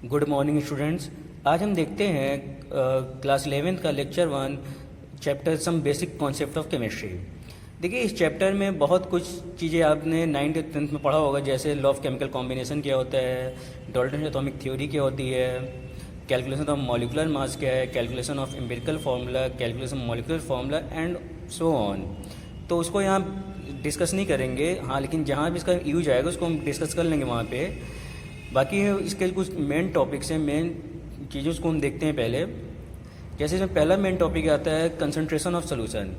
Good morning students. आज हम देखते हैं क्लास 11th का lecture 1 chapter some basic concept of chemistry. देखिए, इस चैप्टर में बहुत कुछ चीज़ें आपने 9th 10th में पढ़ा होगा, जैसे लॉ ऑफ केमिकल कॉम्बिनेशन क्या होता है, डाल्टन एटॉमिक थ्योरी क्या होती है, कैलकुलेशन ऑफ मॉलिकुलर मास क्या है, calculation of empirical formula, calculation molecular formula and so on. तो उसको यहाँ डिस्कस नहीं करेंगे, हाँ, लेकिन जहाँ भी इसका यूज आएगा उसको हम डिस्कस कर लेंगे वहाँ पे। बाकी इसके कुछ मेन टॉपिक्स हैं, मेन चीज़ों उसको हम देखते हैं पहले। जैसे इसमें पहला मेन टॉपिक आता है कंसंट्रेशन ऑफ सोल्यूशन।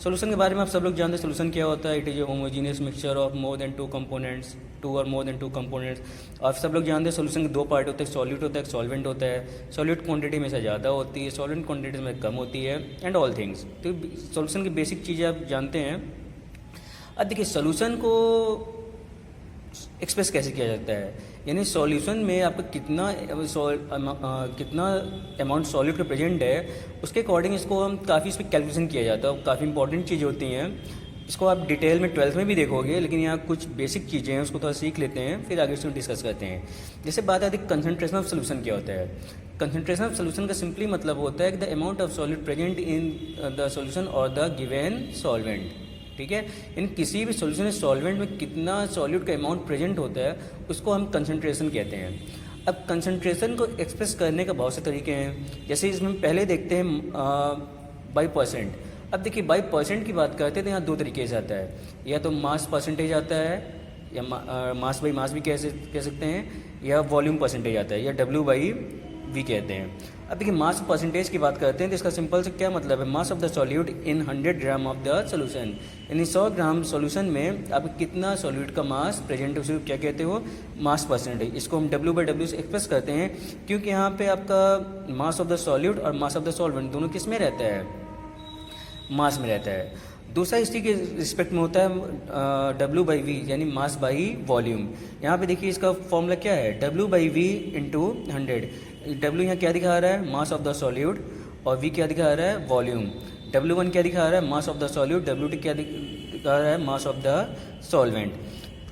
सोल्यूशन के बारे में आप सब लोग जानते हैं, सोल्यूशन क्या होता है। It is a homogeneous mixture of more than two components, two or more than two components. आप सब लोग जानते हैं सोल्यूशन के दो पार्ट होते हैं, सॉल्यूट होता है, सॉल्वेंट होता है। सॉल्यूट क्वांटिटी में से ज़्यादा होती है, सॉल्वेंट क्वांटिटी में कम होती है, एंड ऑल थिंग्स। तो सोल्यूशन की बेसिक चीज़ें आप जानते हैं। अब देखिए, सोल्यूशन को एक्सप्रेस कैसे किया जाता है, यानी सॉल्यूशन में आपका कितना अमाउंट सॉल्यूट का प्रेजेंट है, उसके अकॉर्डिंग इसको हम काफ़ी इस पर कैलकुलेशन किया जाता है। काफ़ी इंपॉर्टेंट चीज़ होती हैं, इसको आप डिटेल में 12th में भी देखोगे, लेकिन यहाँ कुछ बेसिक चीज़ें हैं, उसको थोड़ा सीख लेते हैं, फिर आगे इसको डिस्कस करते हैं। जैसे बात आती है कंसंट्रेशन ऑफ सोल्यूशन क्या होता है। कंसंट्रेशन ऑफ सोल्यूशन का सिंपली मतलब होता है कि the amount of solute present in the solution और द गिवन सॉल्वेंट। ठीक है, इन किसी भी सॉल्यूशन सॉल्वेंट में कितना सॉल्यूट का अमाउंट प्रेजेंट होता है, उसको हम कंसंट्रेशन कहते हैं। अब कंसंट्रेशन को एक्सप्रेस करने का बहुत से तरीके हैं। जैसे इसमें पहले देखते हैं बाई परसेंट। अब देखिए, बाई परसेंट की बात करते हैं तो यहाँ दो तरीके से आता है, या तो मास परसेंटेज आता है, या मास बाई मास भी कह सकते हैं, या वॉल्यूम परसेंटेज आता है, या डब्ल्यू बाई वी कहते हैं। अब देखिए, मास परसेंटेज की बात करते हैं तो इसका सिंपल से क्या मतलब है, mass of the solute in 100 gram of the solution, यानी 100 ग्राम सॉल्यूशन में आप कितना सॉल्यूट का मास प्रेजेंट है, उसे क्या कहते हो, मास परसेंटेज। इसको हम डब्ल्यू बाई डब्ल्यू से एक्सप्रेस करते हैं, क्योंकि यहाँ पे आपका मास ऑफ द सॉल्यूट और मास ऑफ द सॉल्वेंट दोनों किस में रहता है, मास में रहता है। दूसरा इसी के रिस्पेक्ट में होता है डब्ल्यू बाई वी, यानी मास बाई वॉल्यूम। यहाँ पे देखिए, इसका फॉर्मूला क्या है, W by V into 100। W यहाँ क्या दिखा रहा है, मास ऑफ द सॉल्यूट, और वी क्या दिखा रहा है, वॉल्यूम। W1 क्या दिखा रहा है, mass of the solute. W2 क्या दिखा रहा है, मास ऑफ द सॉल्वेंट।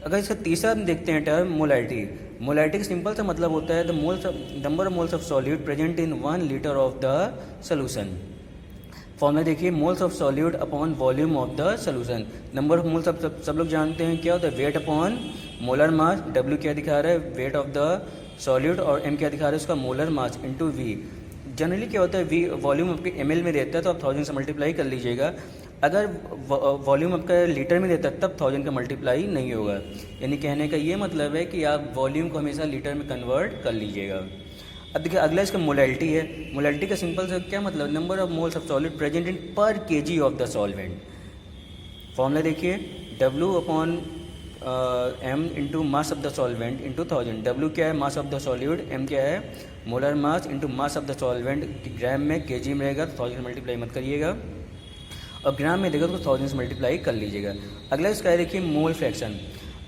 अगर इसका तीसरा हम देखते हैं टर्म, मोलैरिटी। मोलैरिटी का सिंपल सा मतलब होता है the moles number of moles of solute present in 1 litre of the solution. Formula देखिए, moles of solute upon volume of the solution. Number of moles सब लोग जानते हैं क्या होता है, weight upon molar mass. W क्या दिखा रहा है, वेट ऑफ द सॉल्यूट, और एम क्या दिखा रहा है, उसका molar mass into we. Generally क्या होता है, वी वॉल्यूम आपके ml में रहता है तो आप 1000 से मल्टीप्लाई कर लीजिएगा। अगर वॉल्यूम आपका लीटर में रहता है तब 1000 का मल्टीप्लाई नहीं होगा। यानी कहने का ये मतलब है कि आप वॉल्यूम को हमेशा लीटर में कन्वर्ट कर लीजिएगा। अब देखिए, अगला इसका मोलैरिटी है। मोलैरिटी का सिंपल से क्या मतलब, number of moles of solid present in per KG of the solvent. Formula देखिए, W upon M into mass of the solvent into 1000। W क्या है, mass of the solute, M क्या है, molar mass into mass of the solvent. Gram में KG में रहेगा तो 1000 से मल्टीप्लाई मत करिएगा, और ग्राम में देगा तो 1000 से मल्टीप्लाई कर लीजिएगा। अगला इसका है देखिए, मोल फ्रैक्शन।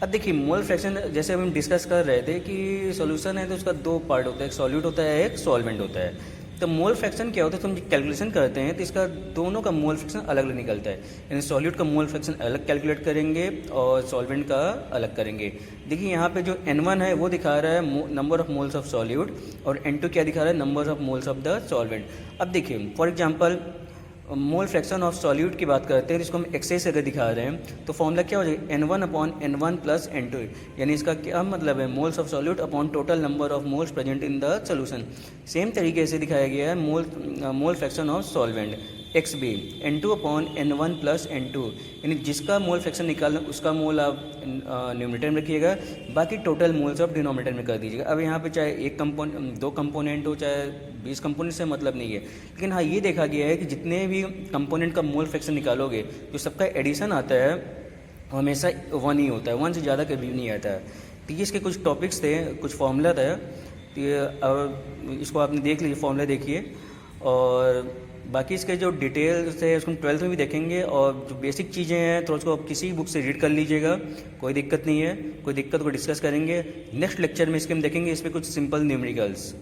अब देखिए, मोल फ्रैक्शन जैसे हम डिस्कस कर रहे थे कि सॉल्यूशन है तो उसका दो पार्ट होता है, एक सॉल्यूट होता है, एक सॉल्वेंट होता है। तो मोल फ्रैक्शन क्या होता है, तो हम कैलकुलेशन करते हैं तो इसका दोनों का मोल फ्रैक्शन अलग अलग निकलता है। यानी सॉल्यूट का मोल फ्रैक्शन अलग कैलकुलेट करेंगे और सॉल्वेंट का अलग करेंगे। देखिए, यहाँ पे जो N1 है वो दिखा रहा है number of moles of solute, और N2 क्या दिखा रहा है, number of moles of the solvent. अब देखिए, for example mole fraction of solute की बात करते हैं, जिसको हम एक्सेस अगर दिखा रहे हैं तो फॉर्मूला क्या हो जाएगा, N1 upon N1 plus N2। यानी इसका क्या मतलब है, moles of solute upon total number of moles present in the solution. Same तरीके से दिखाया गया है mole fraction of solvent, XB N2 upon N1 plus N2। यानी जिसका मोल फ्रैक्शन निकालना उसका मोल आप न्यूमरेटर में रखिएगा, बाकी टोटल मोल्स आप डिनोमिनेटर में कर दीजिएगा। अब यहाँ पे चाहे एक कंपोनेंट, दो कंपोनेंट हो, चाहे 20 कंपोनेंट से मतलब नहीं है, लेकिन हाँ, ये देखा गया है कि जितने भी कंपोनेंट का मोल फ्रैक्शन निकालोगे, जो सबका एडिशन आता है वो हमेशा 1 ही होता है, 1 से ज़्यादा कभी नहीं आता है। तो ये इसके कुछ टॉपिक्स थे, कुछ फॉर्मूला था, तो अब इसको आपने देख लीजिए, फॉर्मूला देखिए, और बाकी इसके जो डिटेल्स है उसको हम 12th में भी देखेंगे। और जो बेसिक चीज़ें हैं तो उसको आप किसी बुक से रीड कर लीजिएगा, कोई दिक्कत नहीं है। कोई दिक्कत को डिस्कस करेंगे नेक्स्ट लेक्चर में, इसके हम देखेंगे इस पर कुछ सिंपल न्यूमेरिकल्स।